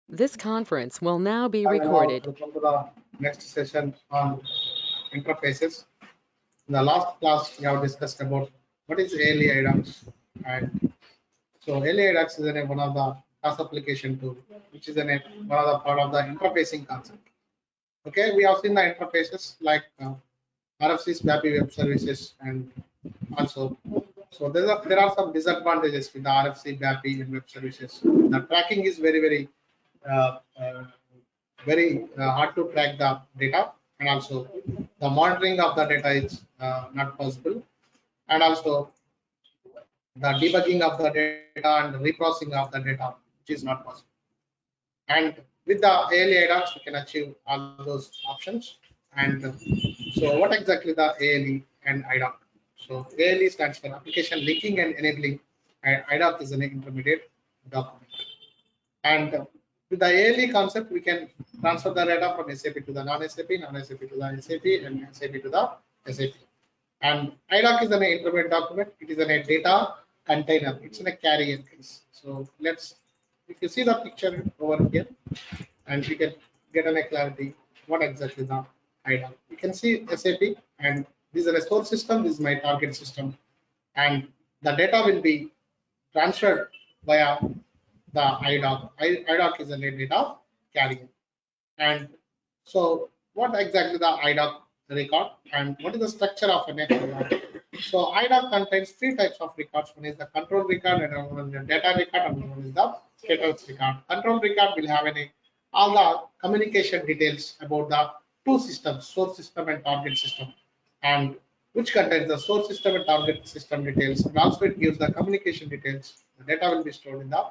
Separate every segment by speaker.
Speaker 1: This conference will now be
Speaker 2: Hi, hello.
Speaker 1: recorded.
Speaker 2: Welcome to the next session on interfaces. In the last class, we have discussed about what is ALE IDocs, and so ALE IDocs is one of the class application tool, which is one of the part of the interfacing concept. Okay, we have seen the interfaces like RFCs, BAPI web services, and also there are some disadvantages with the RFC, BAPI, and web services. The tracking is uh, uh, very hard to track the data, and also the monitoring of the data is not possible, and also the debugging of the data and reprocessing of the data, which is not possible. And with the ALE IDocs, we can achieve all those options. And so what exactly the ALE and IDoc? So ALE stands for application linking and enabling, and IDoc is an intermediate document. And with the ALE concept, we can transfer the data from SAP to the non-SAP, non-SAP to the SAP, and SAP to the SAP. And IDoc is an intermediate document. It is a data container. It's in a carrier case. So if you see the picture over here, and you can get a clarity what exactly the IDoc. You can see SAP, and this is a source system. This is my target system, and the data will be transferred via the IDoc. IDoc is a data carrier. And so what exactly the IDoc record and what is the structure of an IDoc? So IDoc contains three types of records. One is the control record, and one is the data record, and one is the status record. Control record will have all the communication details about the two systems, source system and target system, and which contains the source system and target system details, and also it gives the communication details. The data will be stored in the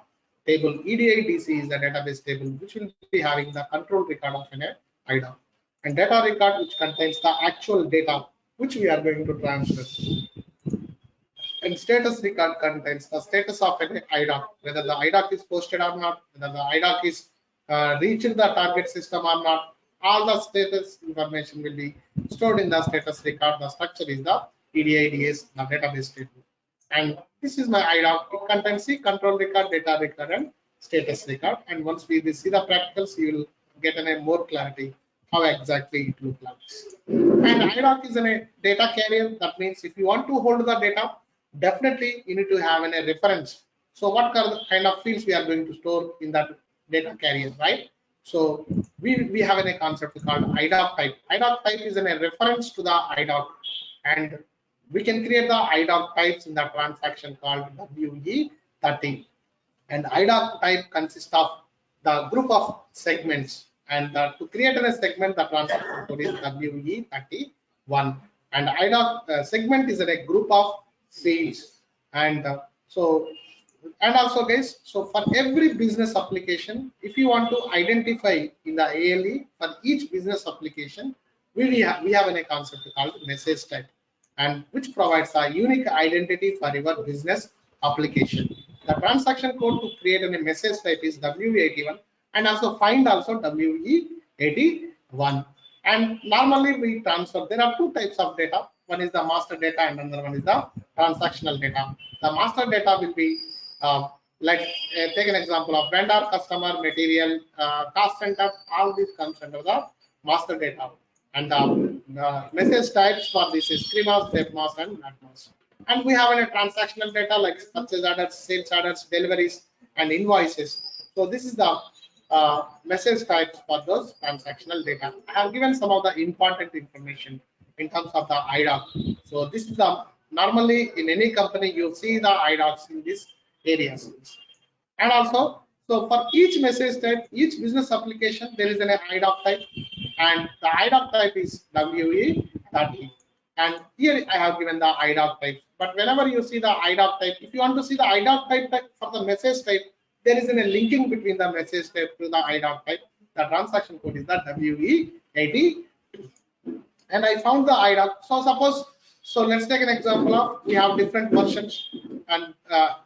Speaker 2: table. EDIDC is the database table which will be having the control record of an IDoc, and data record which contains the actual data which we are going to transfer, and status record contains the status of an IDoc, whether the IDoc is posted or not, whether the IDoc is reached the target system or not. All the status information will be stored in the status record. The structure is the EDIDS, the database table. And this is my IDoc. It contains the control record, data record, and status record. And once we see the practicals, you will get a more clarity how exactly it looks like. And IDoc is a data carrier. That means if you want to hold the data, definitely you need to have a reference. So what kind of fields we are going to store in that data carrier, right? So we have a concept called IDoc type. IDoc type is a reference to the IDoc, and we can create the IDoc types in the transaction called WE30. And IDoc type consists of the group of segments, and to create a segment, the transaction code is WE31. And IDoc segment is a group of fields. And and also guys, so for every business application, if you want to identify in the ALE for each business application, we have a concept called message type, and which provides a unique identity for your business application. The transaction code to create a message type is WE81, and also find also WE81. And normally we transfer, there are two types of data. One is the master data and another one is the transactional data. The master data will be take an example of vendor, customer, material, cost center. All these comes under the master data. And the message types for this is CREMAS, SAPMAS, and MATMAS. And we have a transactional data like purchase orders, sales orders, deliveries, and invoices. So this is the message types for those transactional data. I have given some of the important information in terms of the IDoc. So this is the normally in any company you see the IDocs in these areas. And also, so for each message type, each business application, there is an IDoc type, and the IDoc type is WE30. And here I have given the IDoc type. But whenever you see the IDoc type, if you want to see the IDoc type for the message type, there is a linking between the message type to the IDoc type. The transaction code is the WE80. And I found the IDoc. So suppose, so let's take an example of we have different versions, and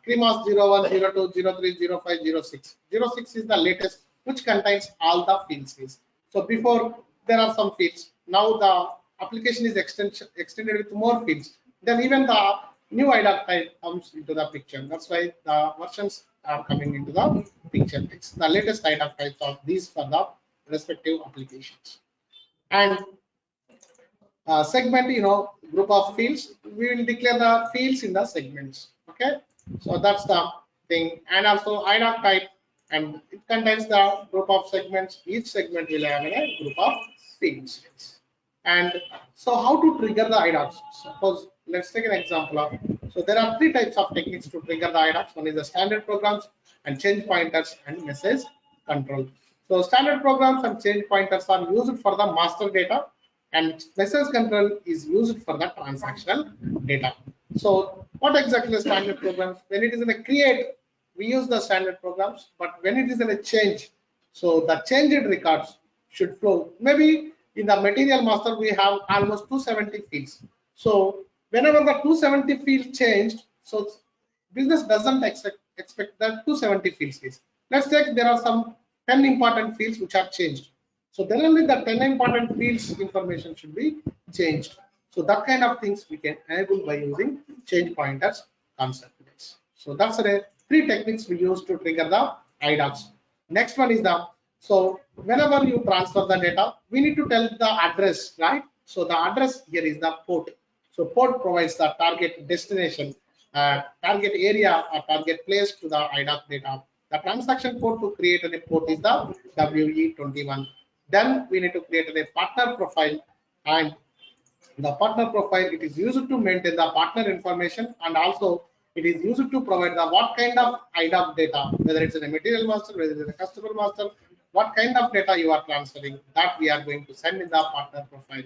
Speaker 2: CREMAS 01, 02, 03, 05, 06. 06 is the latest, which contains all the fields. So before there are some fields. Now the application is extended with more fields. Then even the new IDoc type comes into the picture. That's why the versions are coming into the picture. It's the latest IDoc types of these for the respective applications. And segment, group of fields, we will declare the fields in the segments. Okay, so that's the thing. And also IDoc type, and it contains the group of segments. Each segment will have a group of fields. And so how to trigger the IDocs? Suppose let's take an example of, so there are three types of techniques to trigger the IDocs. One is the standard programs and change pointers and message control. So standard programs and change pointers are used for the master data, and message control is used for the transactional data. So what exactly is standard programs? When it is in a create, we use the standard programs, but when it is in a change, so the changed records should flow. Maybe in the material master we have almost 270 fields. So whenever the 270 fields changed, so business doesn't expect that 270 fields is. Let's take there are some 10 important fields which are changed. So then only the 10 important fields information should be changed. So that kind of things we can enable by using change pointers concept. So that's the three techniques we use to trigger the IDocs. Next one is the, so whenever you transfer the data, we need to tell the address, right? So the address here is the port. So port provides the target destination, target area or target place to the IDoc data. The transaction port to create a port is the WE21. Then we need to create a partner profile, and the partner profile, it is used to maintain the partner information, and also it is used to provide the what kind of IDoc data, whether it's in a material master, whether it's in a customer master, what kind of data you are transferring, that we are going to send in the partner profile.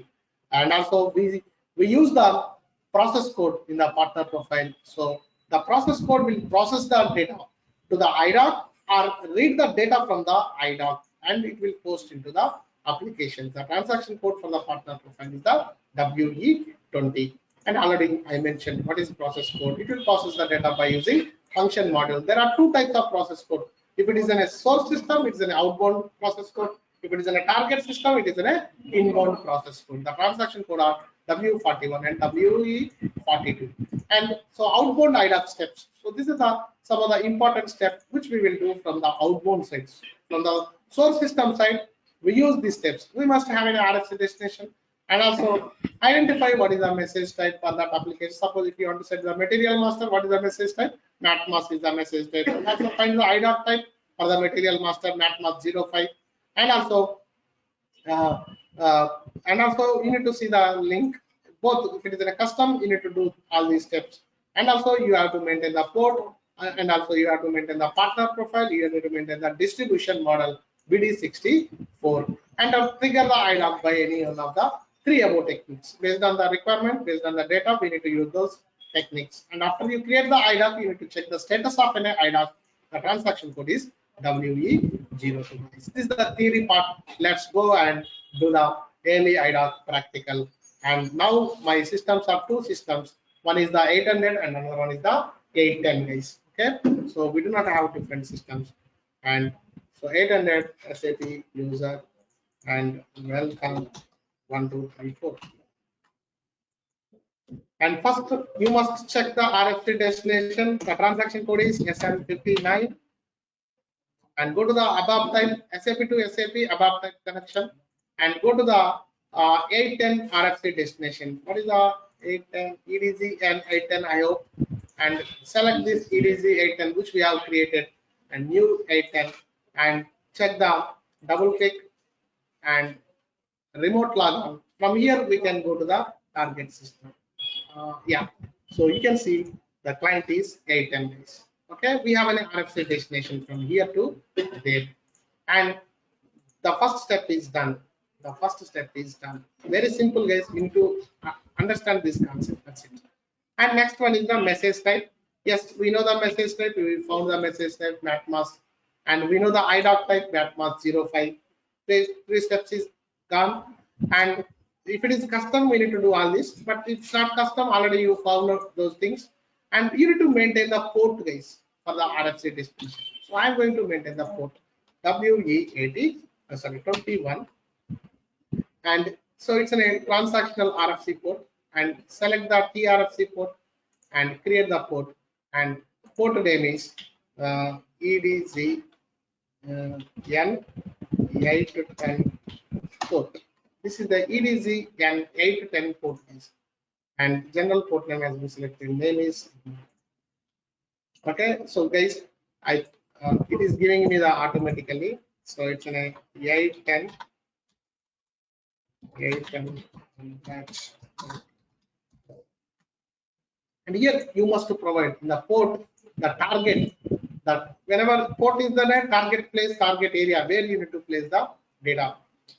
Speaker 2: And also we use the process code in the partner profile. So the process code will process the data to the IDoc or read the data from the IDoc, and it will post into the application. The transaction code for the partner profile is the WE20. And already I mentioned what is process code. It will process the data by using function module. There are two types of process code. If it is in a source system, it is an outbound process code. If it is in a target system, it is in a inbound process code. The transaction code are W41 and WE42. And so outbound IDoc steps. So this is some of the important steps which we will do from the outbound sides. From the source system side, we use these steps. We must have an RFC destination, and also identify what is the message type for that application. Suppose if you want to set the material master, what is the message type? NatMas is the message type. And also find the IDoc type for the material master, NatMas 05. And also you need to see the link. Both, if it is in a custom, you need to do all these steps. And also you have to maintain the port, and also you have to maintain the partner profile. You have to maintain the distribution model BD64, and trigger the IDoc by any one of the three above techniques. Based on the requirement, based on the data, we need to use those techniques. And after you create the IDoc, you need to check the status of an IDoc. The transaction code is WE02. This is the theory part. Let's go and do the daily IDoc practical. And now my systems are two systems. One is the 800 and another one is the 810, guys. Okay, so we do not have different systems. And so 800 SAP user, and welcome 1, 2, 3, 4. And first you must check the RFC destination. The transaction code is SN59, and go to the ABAP type, SAP to SAP ABAP type connection, and go to the 810 RFC destination. What is the 810 EDZ and 810 I hope, and select this EDZ 810 which we have created, and new 810, and check the double click and remote logon. From here we can go to the target system. Yeah, so you can see the client is 810. Okay, we have an RFC destination from here to there, and the first step is done. The first step is done. Very simple, guys. You need to understand this concept. That's it. And next one is the message type. Yes, we know the message type. We found the message type NatMas, and we know the IDoc type NatMas 05. Three steps is gone. And if it is custom, we need to do all this. But if it's not custom, already you found out those things. And you need to maintain the port, guys, for the RFC destination. So I'm going to maintain the port WE21, and so it's a transactional RFC port, and select the TRFC port and create the port, and port name is EDZ N8 to 10 port. This is the EDZ N8 to 10 port is, and general port name has been selected. Name is okay. So guys, I it is giving me the automatically. So it's an 810 810 batch. And here you must provide in the port the target, that whenever port is the target place, target area where you need to place the data.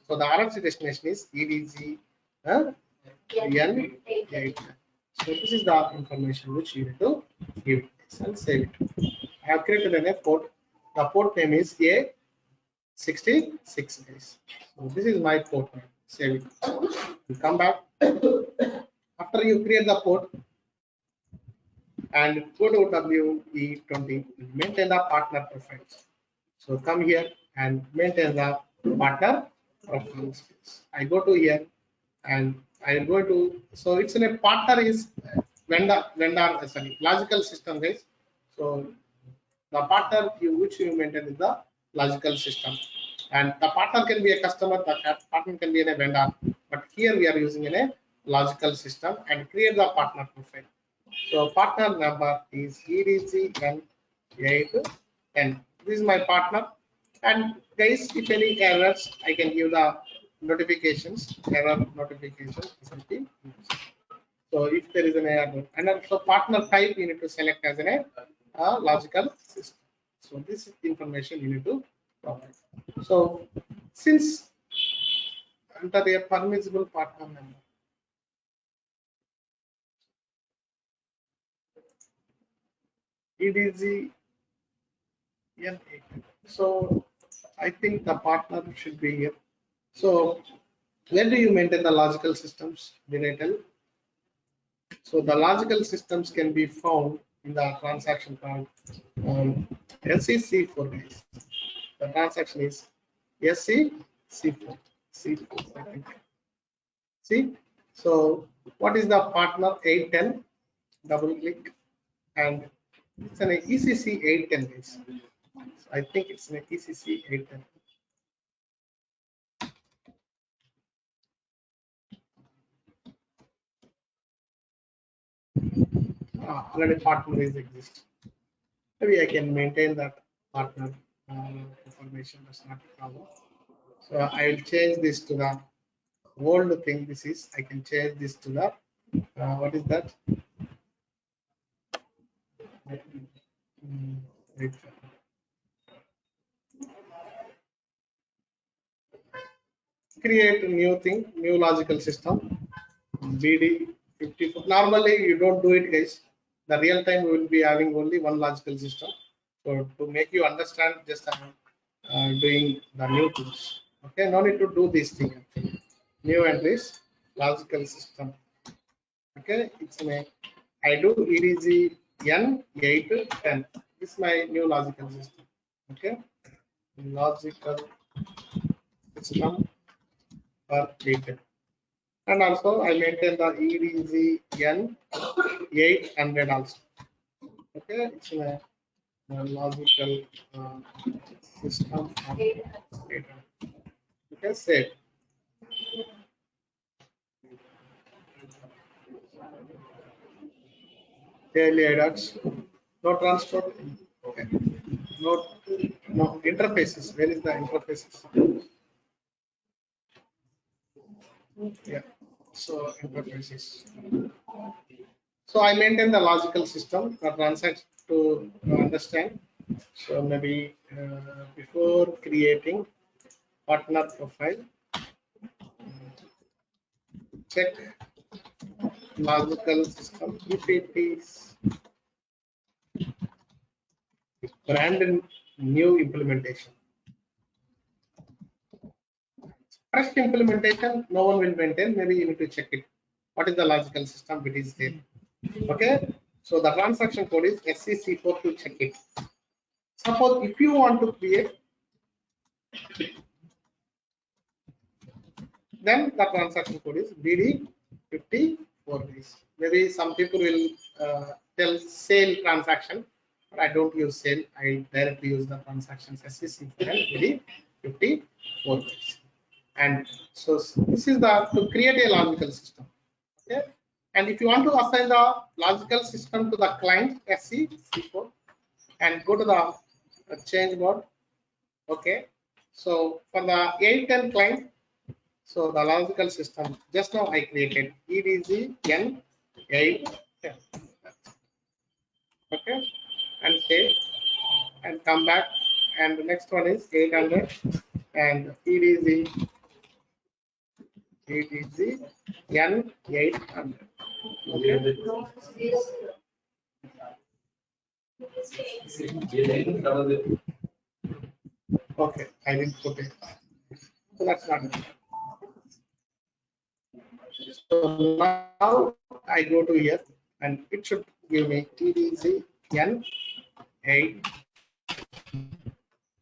Speaker 2: So the RFC destination is EDZ N8. So this is the information which you need to give and save it. I have created a port. The port name is A66 guys. So this is my port name. Save it. You come back. After you create the port, and go to WE20, maintain the partner profiles. So come here and maintain the partner profiles. I go to here and I go to, so it's in a partner is vendor sorry, logical system guys. So the partner which you maintain is the logical system, and the partner can be a customer, the partner can be a vendor, but here we are using in a logical system and create the partner profile. So partner number is EDCN810. This is my partner. And guys, if any errors, I can give the notifications, error notifications. So if there is an error, and also partner type, you need to select as a logical system. So this is the information you need to provide. So since under a permissible partner number, EDZ N8. So I think the partner should be here. So where do you maintain the logical systems? Did I tell? So the logical systems can be found in the transaction called SEC4 guys. The transaction is SEC4. C4, I think. See? So what is the partner 810? Double click, and it's an ECC 810 guys. I think it's an ECC 810. Already partner is exist. Maybe I can maintain that partner information. That's not a problem. So I will change this to the old thing. This is, I can change this to the what is that? Wait. Create a new thing, new logical system. BD 54. Normally you don't do it, guys. The real time we will be having only one logical system. So to make you understand, just I'm doing the new things. Okay, no need to do this thing. Actually. New entries, logical system. Okay, it's a I do EDG N810. This is my new logical system. Okay, logical system for 8. And also I maintain the EDG N800 also. Okay, it's a logical system of 800. Okay, save. Daily IDocs. No transport. Okay. No, no interfaces. Where is the interfaces? Yeah. So interfaces. So I maintain the logical system for transact to understand. So maybe before creating partner profile, check logical system if it is brand new implementation. First implementation, no one will maintain. Maybe you need to check it. What is the logical system? It is there. Okay. So the transaction code is SCC4 to check it. Suppose if you want to create, then the transaction code is BD54. Maybe some people will tell sale transaction. but I don't use sale. I directly use the transactions SEC and 54 bytes. And so this is the to create a logical system. Okay. And if you want to assign the logical system to the client SC4 and go to the change mode. Okay. So for the 810 client, so the logical system just now I created EDZ N8. Okay. And save and come back. And the next one is 800 and EDZ N800. Okay. Okay, I didn't put it. So that's not it. So now I go to here and it should give me TDC N8.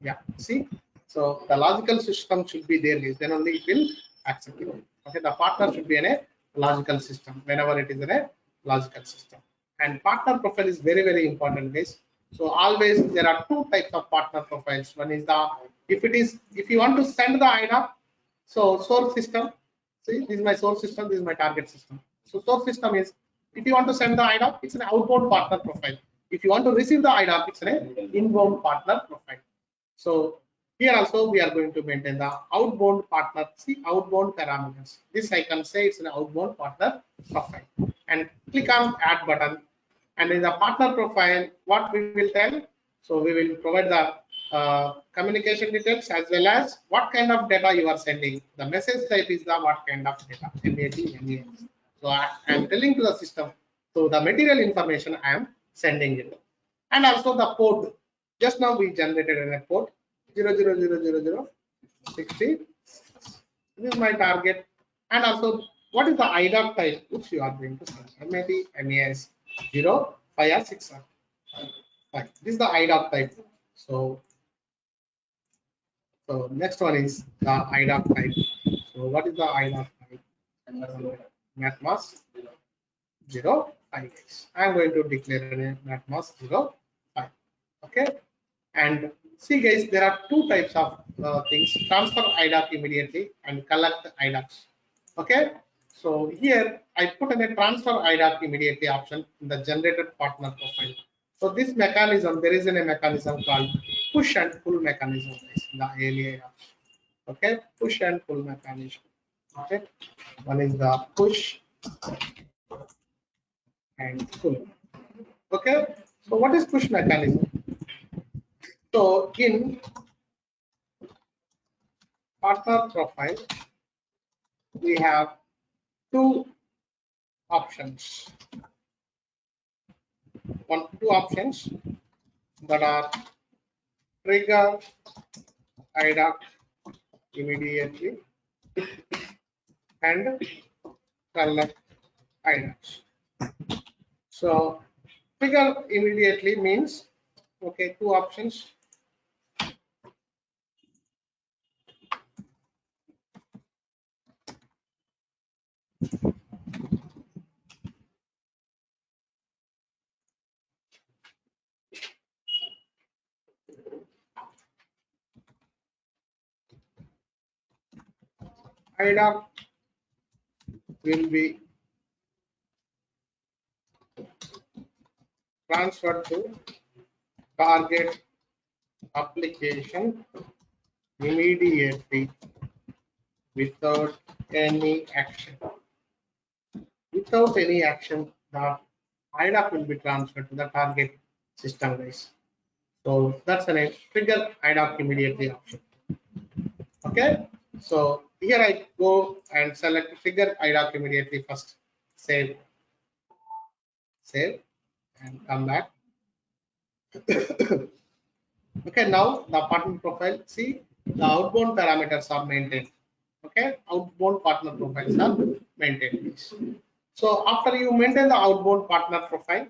Speaker 2: Yeah, see? So the logical system should be there, then only it will accept it. Okay, the partner should be in a logical system whenever it is in a logical system. And partner profile is very, very important, guys. So always there are two types of partner profiles. One is the if you want to send the IDoc, so source system. See, this is my source system, this is my target system. So source system is if you want to send the IDoc, it's an outbound partner profile. If you want to receive the IDoc, it's an inbound partner profile. So here also we are going to maintain the outbound partner, see outbound parameters. This I can say it's an outbound partner profile. And click on add button. And in the partner profile, what we will tell? So we will provide the communication details as well as what kind of data you are sending. The message type is the what kind of data, MAT, MES. So I am telling to the system. So the material information I am sending it. And also the port. Just now we generated a port 0000060. This is my target. And also what is the IDoc type which you are going to send? MAT, MES 0, 5 or 6 or 5. This is the IDoc type. So next one is the IDoc type. So what is the IDoc type? MatMask 0, 5. I'm going to declare a MatMask 0, 5. Okay. And see guys, there are two types of things: transfer IDoc immediately and collect IDocs. Okay. So here I put in a transfer IDoc immediately option in the generated partner profile. So this mechanism, there is a mechanism called push and pull mechanism in the ALA. Okay, push and pull mechanism. Okay, one is the push and pull. Okay, so what is push mechanism? So in partner profile, we have two options. Two options that are trigger IDoc immediately and collect IDocs. So trigger immediately means, okay, two options. IDoc will be transferred to target application immediately without any action. Without any action, the IDoc will be transferred to the target system, guys. So that's a trigger IDoc immediately option. Okay. So here I go and select trigger IDoc immediately first. Save and come back. Okay, now the partner profile, see the outbound parameters are maintained. Okay, outbound partner profiles are maintained. So after you maintain the outbound partner profile,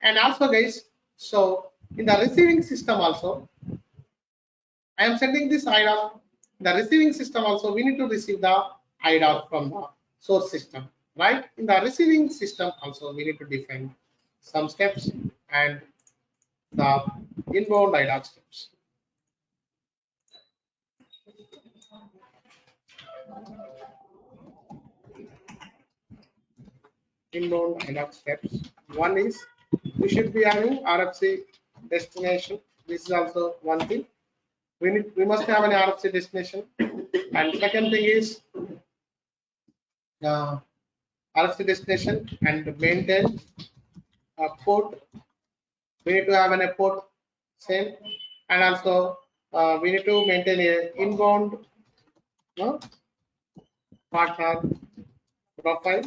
Speaker 2: and also guys, so in the receiving system also, I am sending this IDoc. The receiving system also, we need to receive the IDoc from the source system, right? In the receiving system also, we need to define some steps, and the inbound IDoc steps. Inbound IDoc steps. One is we should be having RFC destination. This is also one thing. We must have an RFC destination. And second thing is RFC destination and maintain a port. We need to have an port same, and also we need to maintain a inbound partner profile.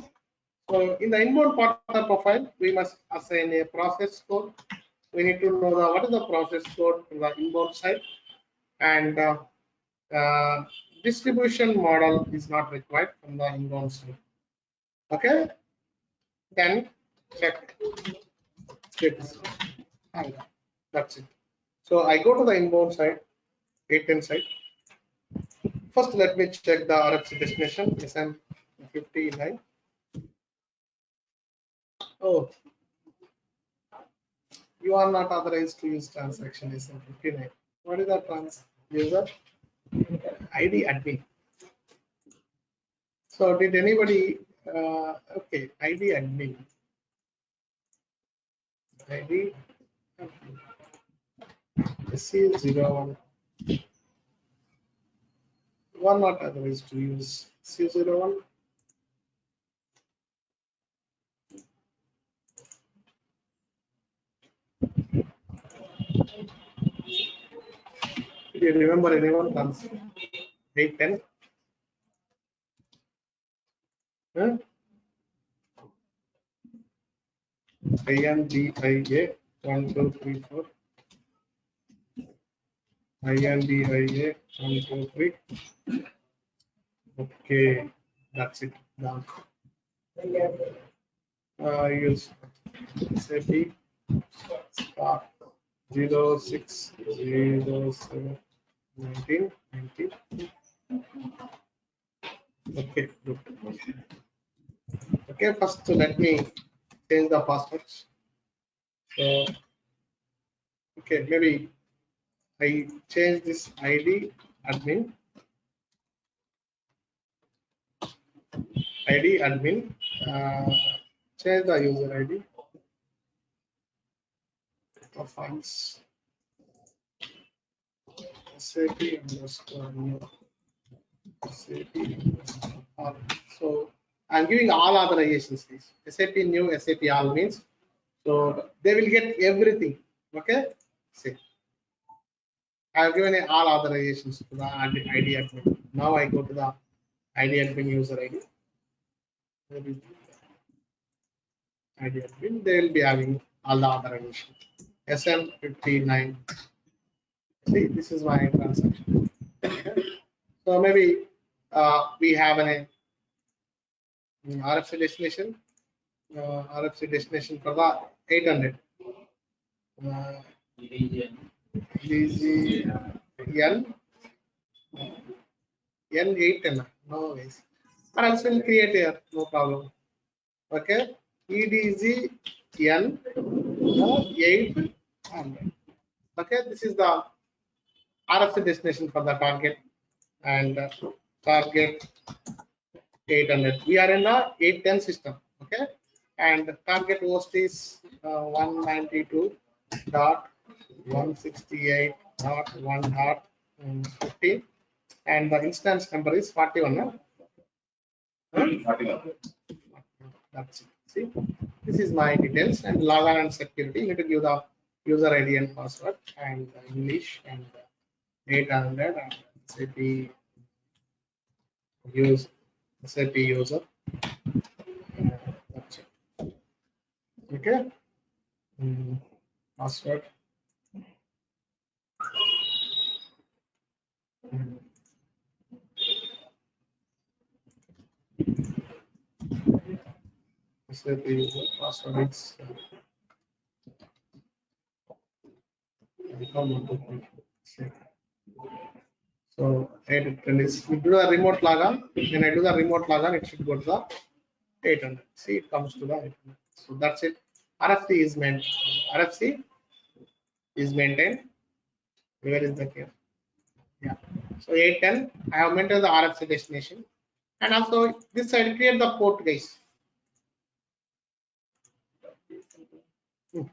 Speaker 2: So in the inbound partner profile, we must assign a process code. We need to know what is the process code for the inbound side, and distribution model is not required from the inbound side. Okay, then check status. And that's it. So I go to the inbound side, 810 side. First, let me check the RFC destination SM59. Oh, you are not authorized to use transaction SM59. What is that trans user ID admin? So did anybody? Okay, ID admin. ID C01. One not authorized to use C01. Do you remember anyone? 810. Huh? INDIA 1234. INDIA 123. Okay, that's it. Done. Use SAP start 0607 19. Okay, good. Okay, first let me change the passwords. So, okay, maybe I change this ID admin. Change the user ID. Profiles. SAP underscore new. SAP underscore all. So I'm giving all authorizations. SAP new, SAP all means so they will get everything. Okay. See, I have given all authorizations to the ID admin. Now I go to the ID admin user ID. ID admin. They will be having all the authorizations. SM59. See, this is my transaction. Okay. So maybe we have an RFC destination. RFC destination for the 800. DGN N810. No ways. But I will create here. No problem. Okay. EDZ N 800. Okay. This is the RFC destination for the target and target 800. We are in the 810 system. Okay. And target host is 192.168.1.15 and the instance number is 41. Huh? 41. That's it. See, this is my details and login and security. You need to give the user ID and password and English and 800 and SAP use SAP user. That's it. Okay. Password. SAP user password is so we do the remote logon. When I do the remote logon, it should go to the 800. See, it comes to the 800. So that's it. RFC is meant. RFC is maintained. Where is the here? Yeah. So 810, I have maintained the RFC destination. And also this side create the port, guys. Hmm.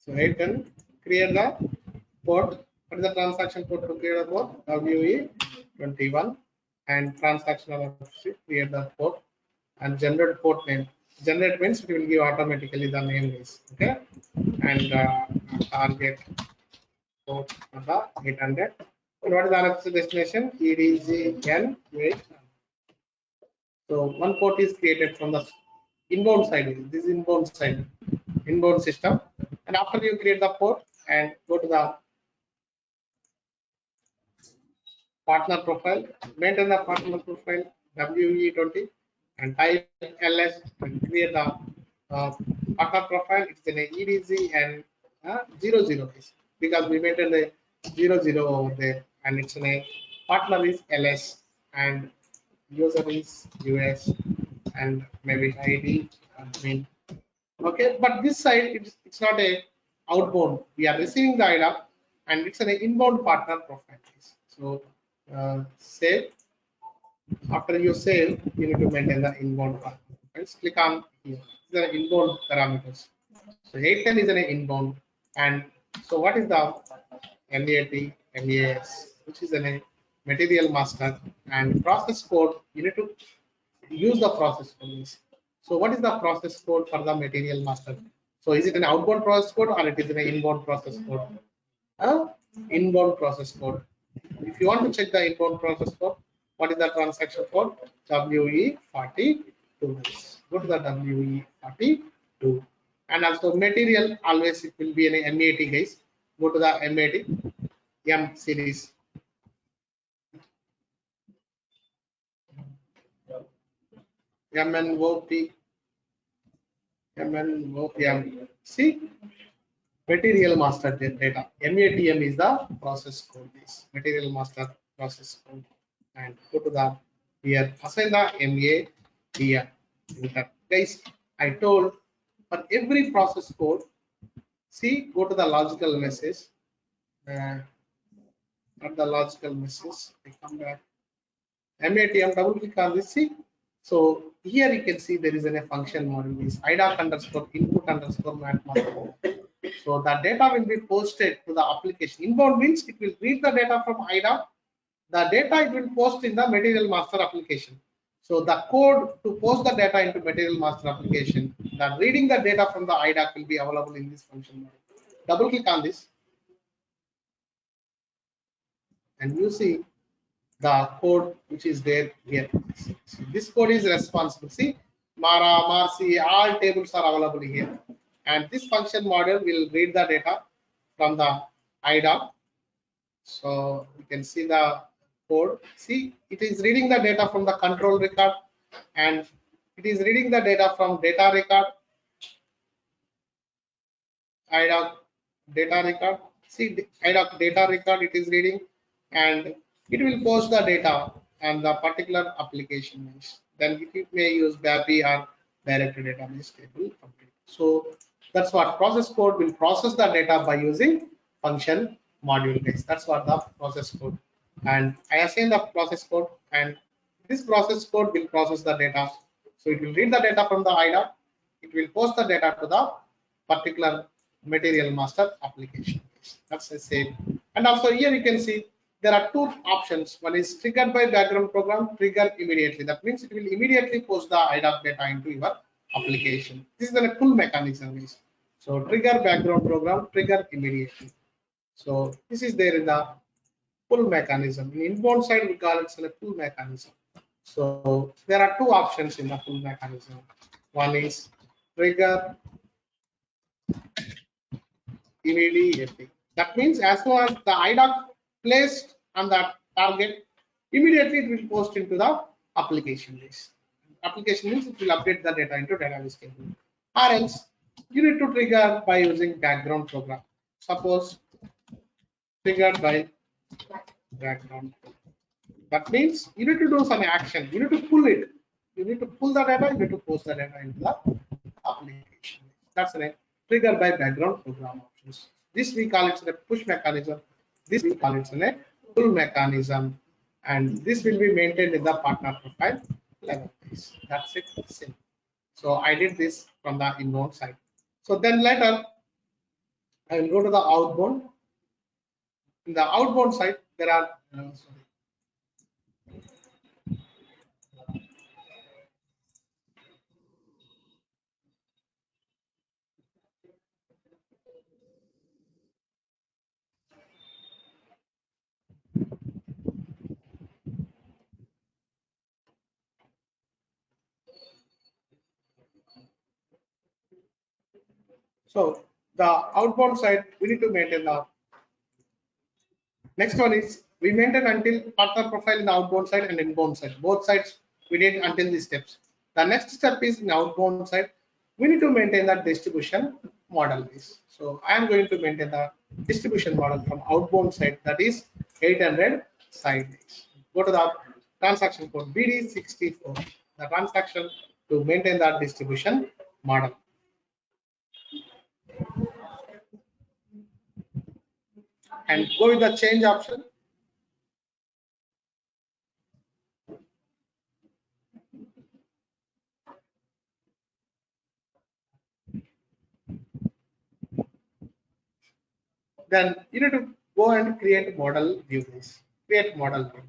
Speaker 2: So 810, create the port. What is the transaction port to create the port? WE21 and transactional create the port and generate port name. Generate means it will give automatically the name is okay. And target port for the 800. And what is the RFC destination? EDGN 8. So one port is created from the inbound side. This is inbound side, inbound system. And after you create the port and go to the partner profile, maintain the partner profile WE20 and type LS and create the partner profile. It's in a EDZ and 00 because we maintain the 00 over there and it's in a partner is LS and user is US and maybe ID admin. Okay, but this side it's not a outbound. We are receiving the IDoc and it's an inbound partner profile. So save. After you save, you need to maintain the inbound partner. Let's click on here. These are inbound parameters. So 810 is an inbound, and so what is the MAT, MAS, which is a material master and process code. You need to use the process code. So what is the process code for the material master? So is it an outbound process code or it is an inbound process code? Inbound process code. If you want to check the inbound process code, what is the transaction code? WE42. Go to the WE42. And also material, always it will be an MAT, guys. Go to the MAT, M series. MNOP, MNOPM. See, material master data. MATM is the process code. This material master process code. And go to the here. Assign the MATM. Guys, I told for every process code. See, go to the logical message. Not the logical message. I come back. MATM double click on this. See, so here you can see there is a function module is IDoc underscore input underscore mat module. So the data will be posted to the application. Inbound means it will read the data from IDoc. The data it will post in the material master application. So the code to post the data into material master application, the reading the data from the IDoc will be available in this function module. Double click on this and you see the code which is there here. So this code is responsible. See, Mara, Marcy, all tables are available here. And this function model will read the data from the IDoc. So you can see the code. See, it is reading the data from the control record and it is reading the data from data record, IDoc data record. See, IDoc data record it is reading and it will post the data and the particular application is. Then it may use BAPI or directory database table. So that's what process code will process the data by using function module guys. That's what the process code. And I assign the process code and this process code will process the data. So it will read the data from the IDoc. It will post the data to the particular material master application. That's the same. And also here you can see there are two options. One is triggered by background program, trigger immediately. That means it will immediately post the IDoc data into your application. This is a pull mechanism. So trigger background program, trigger immediately. So this is there in the pull mechanism. In inbound side, we call it a pull mechanism. So there are two options in the pull mechanism. One is trigger immediately. That means as soon as the IDoc placed on that target, immediately it will post into the application list. Application means it will update the data into database table. Or else you need to trigger by using background program. Suppose triggered by background. That means you need to do some action. You need to pull it. You need to pull the data. You need to post the data into the application. That's a trigger by background program options. This we call it a push mechanism. This we call it a pull mechanism, and this will be maintained in the partner profile level. That's it. Simple. So I did this from the inbound side. So then later I will go to the outbound. In the outbound side, there are so the outbound side we need to maintain the. Next one is we maintain until partner profile in the outbound side and inbound side. Both sides we did until these steps. The next step is in outbound side. We need to maintain that distribution model is. So I am going to maintain the distribution model from outbound side, that is 800 side days. Go to the transaction code BD64, the transaction to maintain that distribution model. And go with the change option. Then you need to go and create model view. Create model view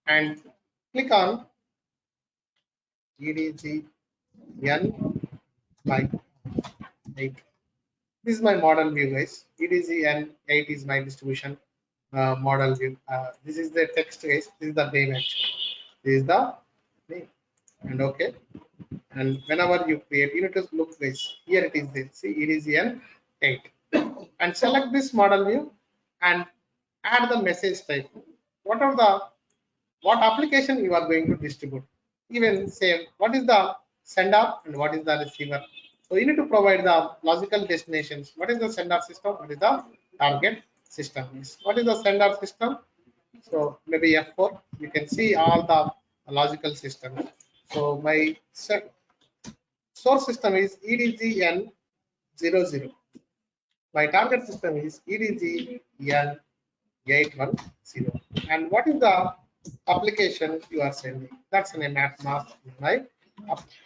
Speaker 2: and click on EDG N by 8. This is my model view, guys. EDG N8 is my distribution model view. This is the text, guys. This is the name actually. This is the name. And okay. And whenever you create, you need to look, guys. Here it is there. See, EDG N8. And select this model view and add the message type. What application you are going to distribute. Even say what is the sender and what is the receiver. So you need to provide the logical destinations. What is the sender system? What is the target system? What is the sender system? So maybe F4. You can see all the logical systems. So my source system is EDGN00. My target system is EDGN810. And what is the application you are sending? That's an map mask in my application.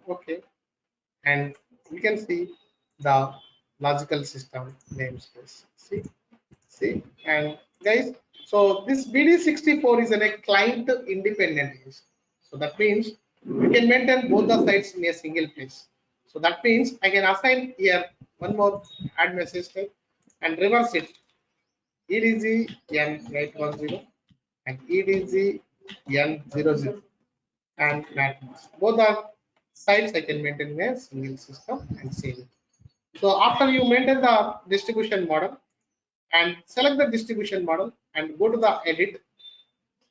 Speaker 2: Okay. And you can see the logical system namespace. See, and guys, so this BD64 is a client independent use. So that means we can maintain both the sites in a single place. So that means I can assign here one more add message type and reverse it. EDG N810 and EDG N00 and matmask. Both are sites I can maintain in a single system and save it. So after you maintain the distribution model and select the distribution model and go to the edit,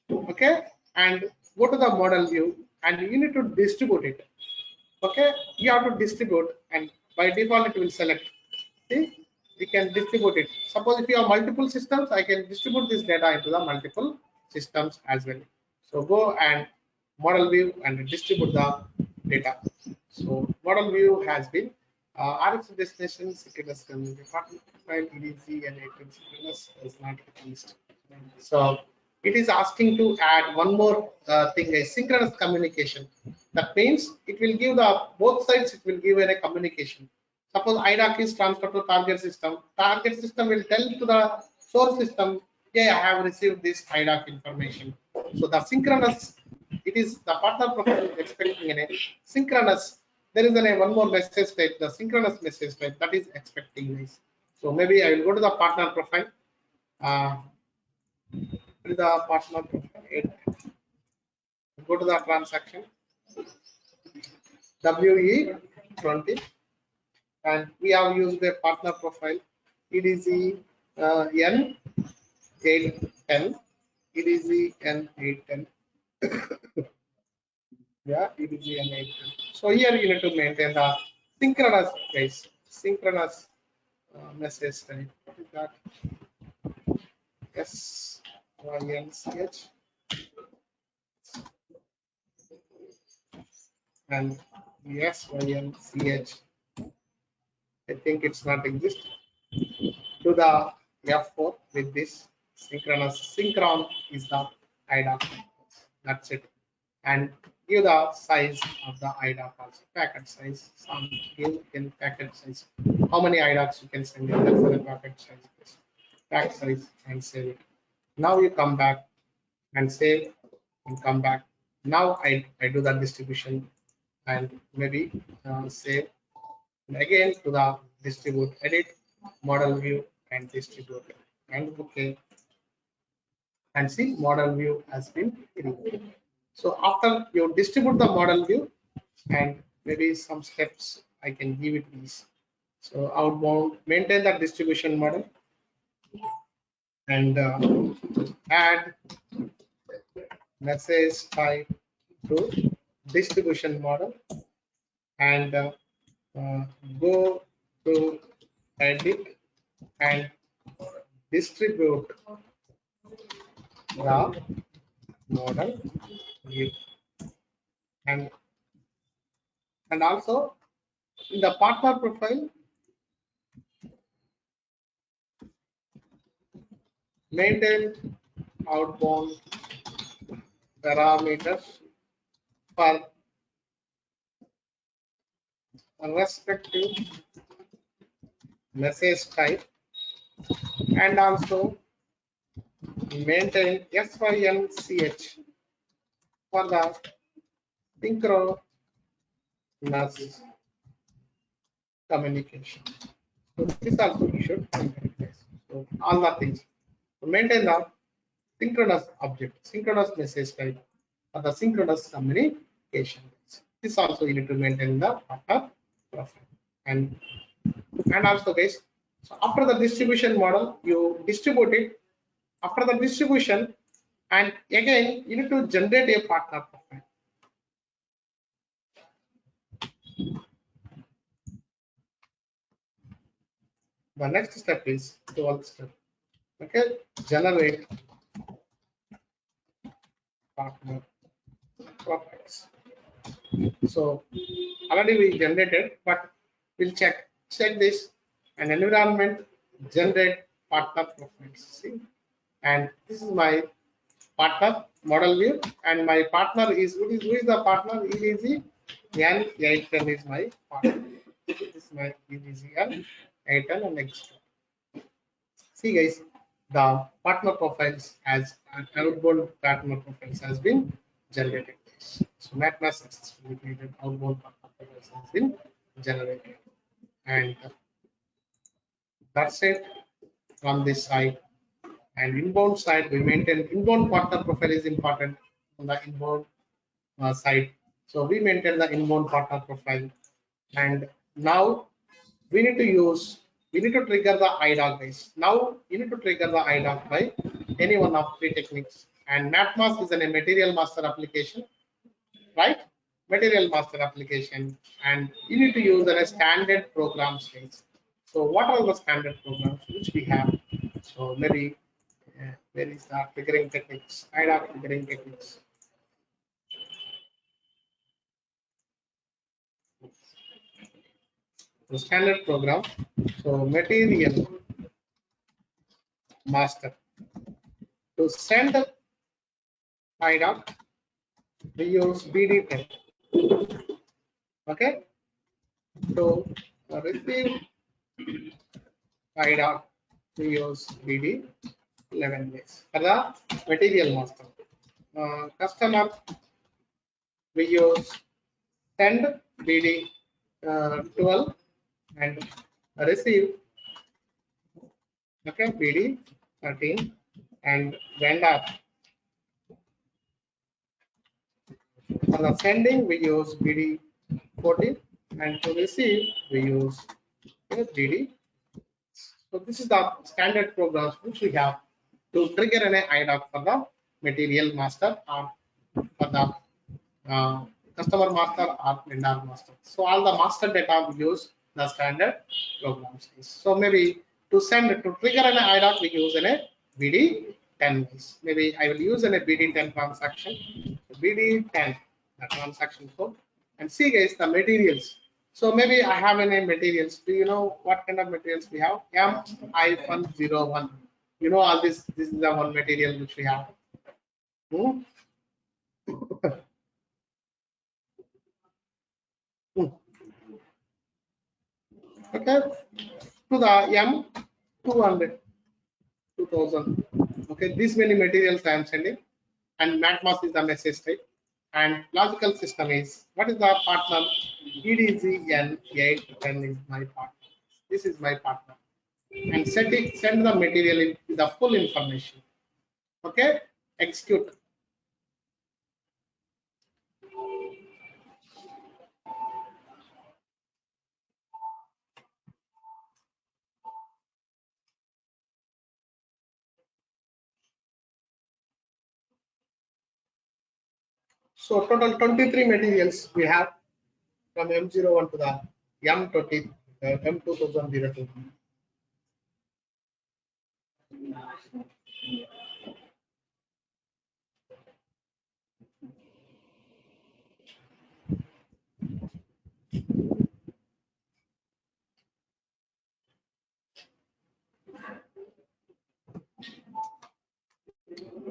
Speaker 2: okay, and go to the model view and you need to distribute it. Okay, you have to distribute and by default it will select. See, we can distribute it. Suppose if you have multiple systems, I can distribute this data into the multiple systems as well. So go and model view and distribute the data. So model view has been RX destination synchronous department file EDC and synchronous is not released. So it is asking to add one more thing, a synchronous communication. That means it will give the both sides. It will give a communication. Suppose IDoc is transferred to target system. Target system will tell to the source system, yeah, I have received this IDoc information. So the synchronous, it is the partner profile is expecting a synchronous. There is one more message type, the synchronous message type that is expecting this. So maybe I will go to the partner profile. To the partner profile. Go to the transaction WE20 and we have used a partner profile. It is the N810. It is the N810. Yeah, it is the N810. So here you need to maintain the synchronous case, synchronous message type. What is that? SYNCH and SYNCH. I think it's not exist. To the F4 with this synchronous. Synchron is the IDoc. That's it. And give the size of the IDoc also. Packet size. Some give in packet size. How many IDocs you can send in? That's the packet size. Packet size and save it. Now you come back and save and come back. Now I do the distribution and maybe save and again to the distribute, edit, model view and distribute and okay, and see model view has been created. So after you distribute the model view and maybe some steps I can give it these. So outbound, maintain the distribution model and add message type to distribution model and uh, go to edit and distribute the model view and also in the partner profile maintain outbound parameters for respective message type and also maintain SYNCH for the synchronous communication. So this also you should maintain. So all the things. So maintain the synchronous object, synchronous message type for the synchronous communication. This also you need to maintain the partner profile. And also guys, so after the distribution model, you distribute it. After the distribution, and again you need to generate a partner profile. The next step is 12th step. Okay, generate partner profiles. So already we generated, but we'll check this and environment generate partner profiles. See, and this is my partner model view, and my partner is who is the partner? It is the N810 is my partner. This is my N810 and next. See guys, the partner profiles as an outbound partner profiles has been generated. So MATLAB successfully created outbound partner profiles has been generated, and that's it from this side. And inbound side, we maintain inbound partner profile is important on the inbound side. So we maintain the inbound partner profile, and now we need to trigger the IDoc guys. Now you need to trigger the IDoc by any one of three techniques. And MatMask is a material master application, right? Material master application, and you need to use a standard programs guys. So what are the standard programs which we have? So maybe where is the triggering techniques? IDoc triggering techniques. The standard program. So material master to send IDoc, we use BD10. Okay, so receive IDoc, we use BD11 days for the material master. Customer, we use send BD12 and receive, okay, BD13, and vendor for the sending we use BD14 and to receive we use BD. So this is the standard programs which we have to trigger an IDoc for the material master or for the customer master or vendor master. So all the master data we use the standard programs. So maybe to send to trigger an IDoc we use an BD10. Maybe I will use an BD10 transaction. BD10 the transaction code and see guys the materials. So maybe I have any materials. Do you know what kind of materials we have? M-01. You know all this. This is the one material which we have. Hmm? Hmm. Okay, to the M200, 2000. Okay, this many materials I am sending, and matmas is the message type, and logical system is what is the partner? EDZN810 is my partner. This is my partner, and send the material in the full information. Okay, execute. So total 23 materials we have from M01 to the M20, M2002.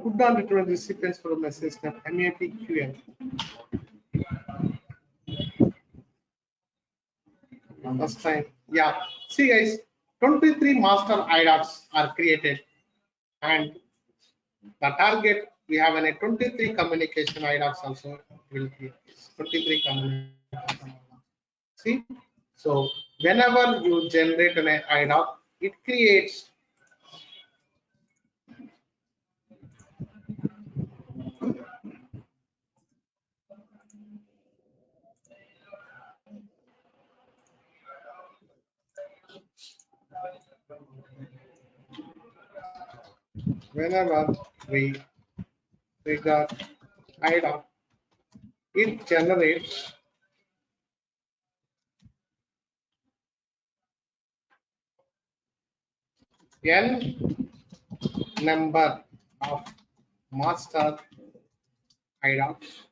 Speaker 2: Put down return recipients for a message that MAPQM. First time. Yeah. See guys, 23 master IDocs are created and the target we have a 23 communication IDocs also will create 23 communication. See, so whenever you generate an IDoc, it creates whenever we trigger IDoc, it generates n number of master IDocs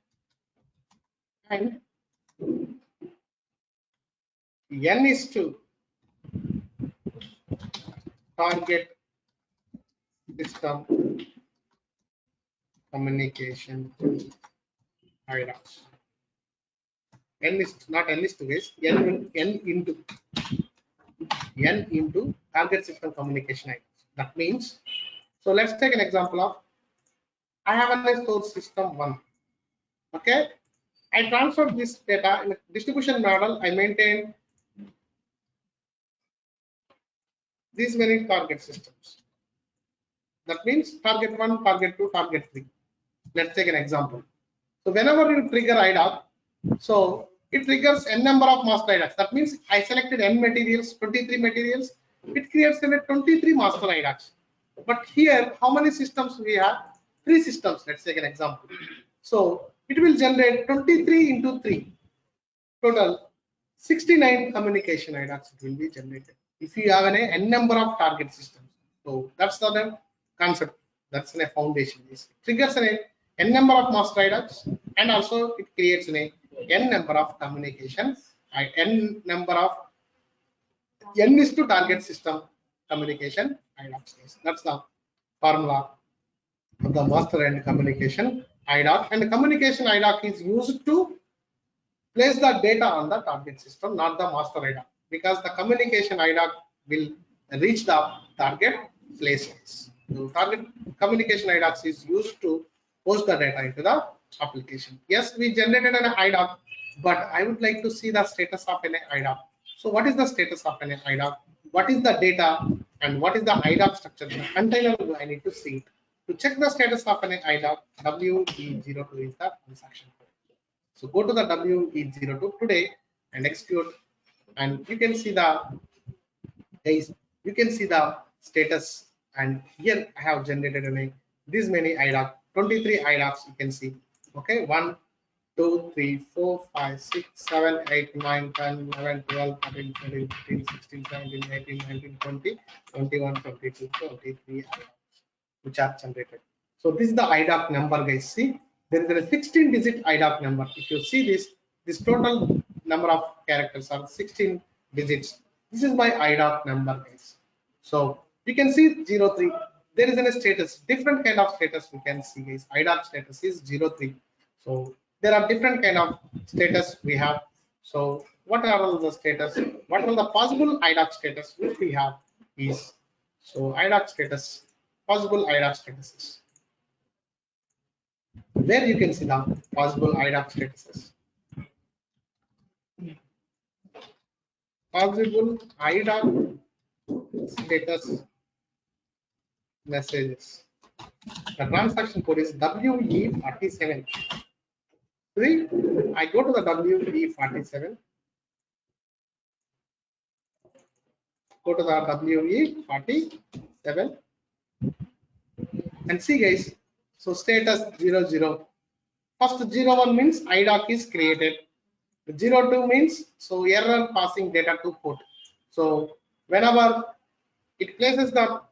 Speaker 2: and n is to target system communication IDocs. N is not N is to guys, N into target system communication IDocs. That means, so let's take an example of I have a source system 1. Okay, I transfer this data in a distribution model. I maintain these many target systems. That means target 1, target 2, target 3. Let's take an example. So whenever you trigger IDoc, so it triggers n number of master IDocs. That means I selected n materials, 23 materials. It creates a 23 master IDocs. But here, how many systems we have? 3 systems. Let's take an example. So it will generate 23 into 3. Total 69 communication IDocs will be generated if you have an n number of target systems. So that's the concept. That's a foundation. It triggers an n number of master IDocs and also it creates an n number of communication, n number of n is to target system communication IDocs. That's the formula of the master and communication IDoc. And the communication IDoc is used to place the data on the target system, not the master IDoc, because the communication IDoc will reach the target places. So target communication IDocs is used to post the data into the application. Yes, we generated an IDoc, but I would like to see the status of an IDoc. So what is the status of an IDoc? What is the data and what is the IDoc structure? The container I need to see it. To check the status of an IDoc, WE02 is the transaction code. So go to the WE02 today and execute, and you can see the Guys, you can see the status, and here I have generated these many IDocs, 23 IDocs you can see. Okay, 1, 2, 3, 4, 5, 6, 7, 8, 9, 10, 11, 12, 13, 14, 15, 16, 17, 18, 19, 20, 21, 22, 23 which are generated. So this is the IDoc number, guys. See, there is a 16-digit IDoc number. If you see this total number of characters are 16 digits. This is my IDoc number, guys. So you can see 03. There is a status, different kind of status we can see, guys. IDoc status is 03. So there are different kind of status we have. So what are all the status? What are the possible IDoc status which we have is, so IDoc status, possible IDoc statuses. Where you can see the possible IDoc statuses. Possible IDoc status messages. The transaction code is WE47. See, I go to the WE47. Go to the WE47 and see, guys. So status 00. First 01 means IDoc is created. 02 means so error passing data to port. So whenever it places the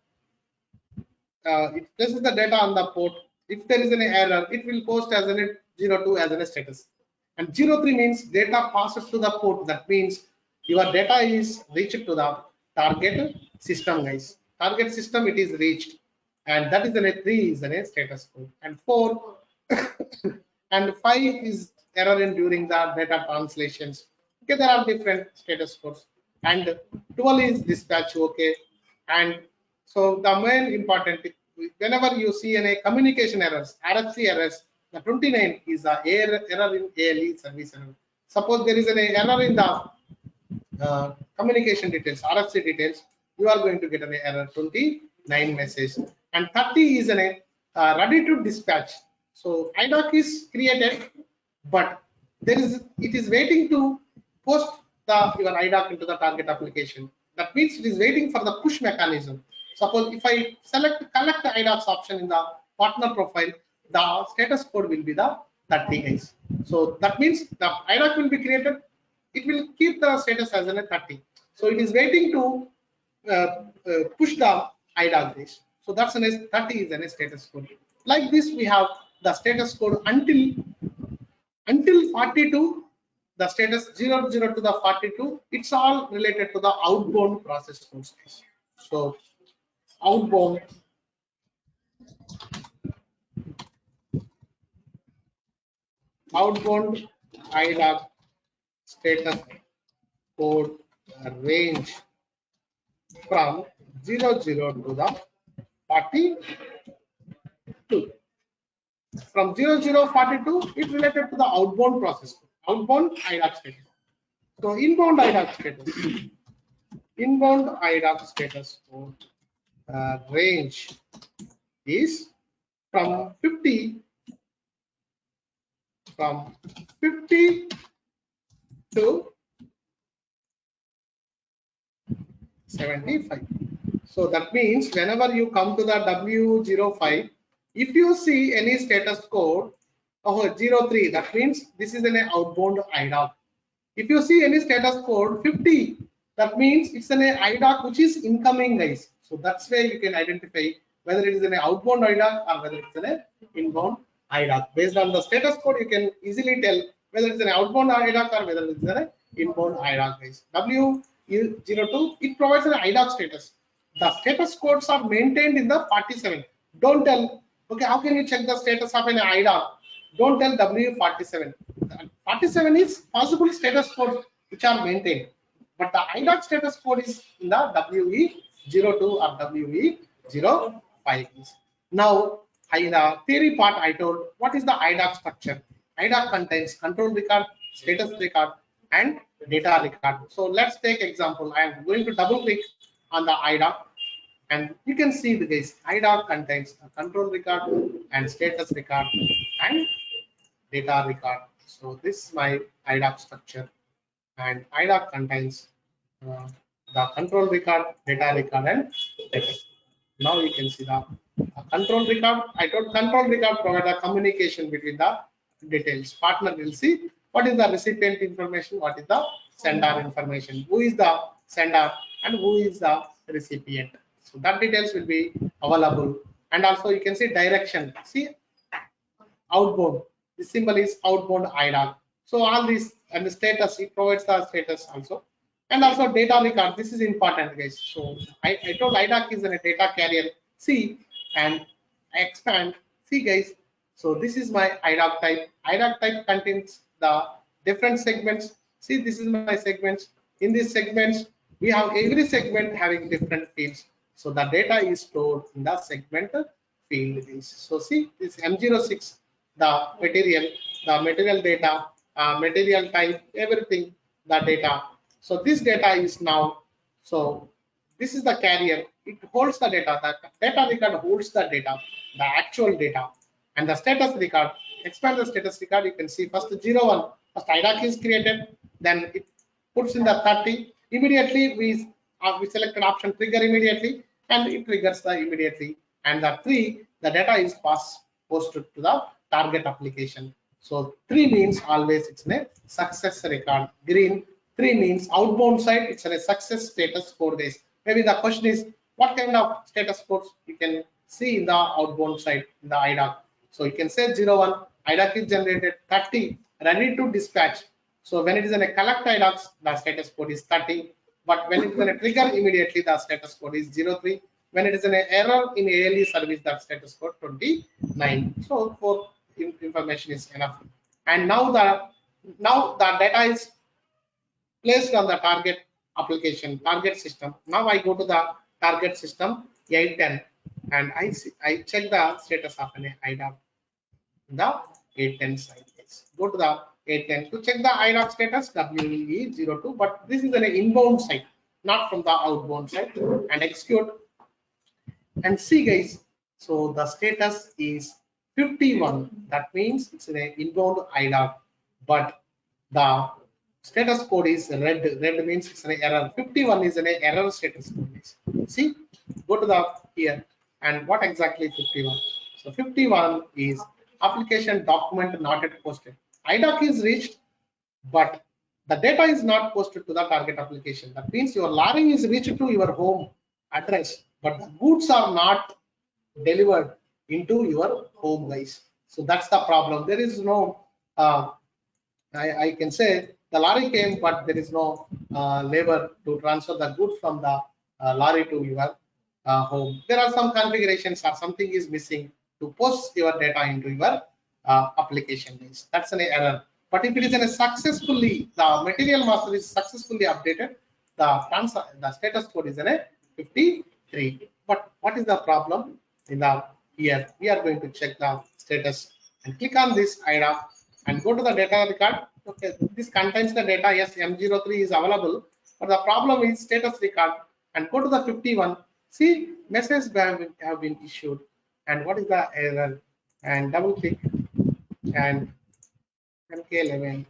Speaker 2: data on the port, if there is an error, it will post as a 02 as a status. And 03 means data passes to the port. That means your data is reached to the target system, guys. Target system it is reached, and that is a 3 is a status code, and 4 and 5 is error in during the data translations. Okay, there are different status codes, and 12 is dispatch. Okay, and so the main important, whenever you see any communication errors, RFC errors, the 29 is the error in ALE service error. Suppose there is an error in the communication details, RFC details, you are going to get an error 29 message, and 30 is an ready to dispatch. So IDoc is created, but it is waiting to post your IDoc into the target application. That means it is waiting for the push mechanism. Suppose if I collect the IDocs option in the partner profile, the status code will be the 30, guys. So that means the IDoc will be created. It will keep the status as a 30. So it is waiting to push the IDoc base. So that's an 30 is a status code. Like this, we have the status code until 42. The status 00 to the 42. It's all related to the outbound process codes. So outbound IDoc status code range from 00 to the 42. From 0042, it related to the outbound process, outbound IDoc status. So inbound IDoc status code range is from 50 to 75. So that means whenever you come to the W05, if you see any status code of 03, that means this is an outbound IDoc. If you see any status code 50, that means it's an IDoc which is incoming, guys. So that's where you can identify whether it is an outbound IDoc or whether it's an inbound IDoc. Based on the status code, you can easily tell whether it's an outbound IDoc or whether it's an inbound IDoc, guys. W02, it provides an IDoc status. The status codes are maintained in the 47. Don't tell, okay, how can you check the status of an IDoc? Don't tell W47. 47 is possible status codes which are maintained, but the IDoc status code is in the WE02 or WE05. Now, in the theory part, I told what is the IDoc structure. IDoc contains control record, status record, and data record. So let's take example. I am going to double click on the IDoc, and you can see the guys. IDoc contains a control record and status record and data record. So this is my IDoc structure, and IDoc contains the control record, data record, and data. Now you can see the control record. I told control record provide a communication between the details. Partner will see what is the recipient information, what is the sender information, who is the sender and who is the recipient. So that details will be available. And also you can see direction. See outbound. The symbol is outbound IDoc. So all these and the status, it provides the status also. And also data record. This is important, guys. So I told IDoc is a data carrier. See and expand. See, guys. So this is my IDoc type. IDoc type contains the different segments. See, this is my segments. In these segments, we have every segment having different fields. So the data is stored in the segment field. So see, this M06, the material data, material type, everything, the data. So this data is now, so this is the carrier. It holds the data. The data record holds the data, the actual data, and the status record. Expand the status record. You can see first 01. First IDoc is created. Then it puts in the 30. Immediately we selected option trigger immediately, and it triggers the immediately. And the 3, the data is posted to the target application. So 3 means always it's a success record. Green 3 means outbound side, it's a success status 4 days. Maybe the question is what kind of status codes you can see in the outbound side in the IDoc. So you can say 01, IDoc is generated, 30 ready to dispatch. So when it is in a collect IDocs, the status code is 30. But when it is in a trigger, immediately the status code is 03. When it is an error in ALE service, that status code 29. So 4 information is enough. And now the data is placed on the target application, target system. Now I go to the target system 810 and I check the status of an IDoc. The 810 site. Go to the 810 to check the IDoc status WE02, but this is an inbound site, not from the outbound site, and execute and see, guys. So the status is 51. That means it's an inbound IDoc, but the status code is red. Red means it's an error. 51 is an error status code. See, go to the here and what exactly 51? So 51 is application document not yet posted. IDoc is reached, but the data is not posted to the target application. That means your lorry is reached to your home address, but the goods are not delivered into your home, guys. So that's the problem. There is no, I can say the lorry came, but there is no labor to transfer the goods from the lorry to your home. There are some configurations or something is missing to post your data into your application. That's an error. But if it is a successfully, the material master is successfully updated, the status code is a 53. But what is the problem? In the here we are going to check the status and click on this IDoc and go to the data record. Okay, this contains the data. Yes, M03 is available, but the problem is status record. And go to the 51. See, message have been issued. And what is the error? And double click and MK11.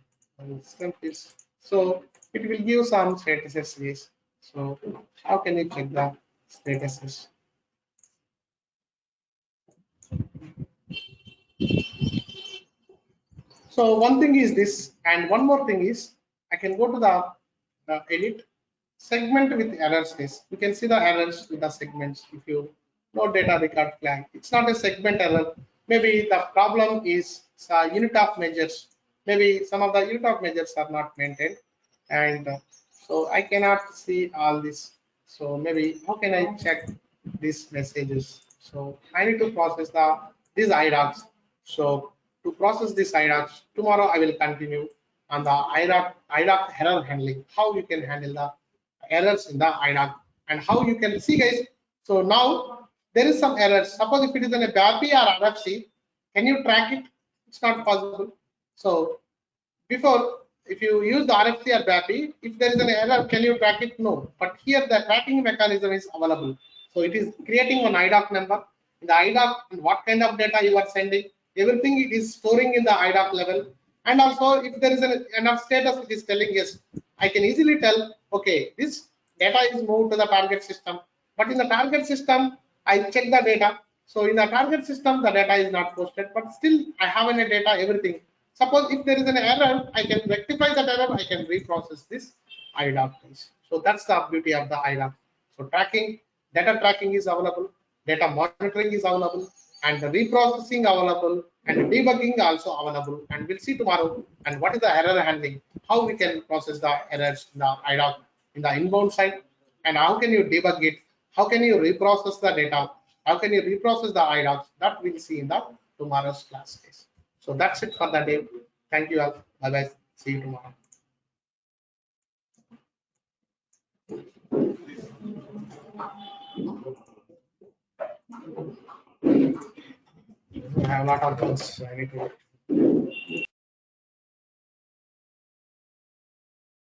Speaker 2: So it will give some statuses. So how can you check the statuses? So one thing is this, and one more thing is I can go to the edit segment with errors. You can see the errors with the segments. If you no data record flag, it's not a segment error. Maybe the problem is unit of measures. Maybe some of the unit of measures are not maintained, and so I cannot see all this. So maybe how can I check these messages? So I need to process these IDocs. So to process this IDocs, tomorrow I will continue on the IDoc error handling. How you can handle the errors in the IDoc and how you can see, guys. So now there is some errors. Suppose if it is in a BAP or RFC, can you track it? It's not possible. So before, if you use the RFC or BAP, if there is an error, can you track it? No. But here the tracking mechanism is available. So it is creating an IDoc number. In the IDoc, and what kind of data you are sending, everything it is storing in the IDoc level. And also if there is enough status, it is telling yes, I can easily tell, okay, this data is moved to the target system. But in the target system, I check the data. So in the target system, the data is not posted, but still I have in a data everything. Suppose if there is an error, I can rectify that error. I can reprocess this IDoc. So that's the beauty of the IDoc. So tracking, data tracking is available, data monitoring is available, and the reprocessing available, and debugging also available. And we'll see tomorrow. And what is the error handling? How we can process the errors in the IDoc in the inbound side, and how can you debug it? How can you reprocess the data? How can you reprocess the IDocs? That we'll see in the tomorrow's class. So that's it for the day. Thank you all. Bye bye. See you tomorrow. I have a lot of things I need to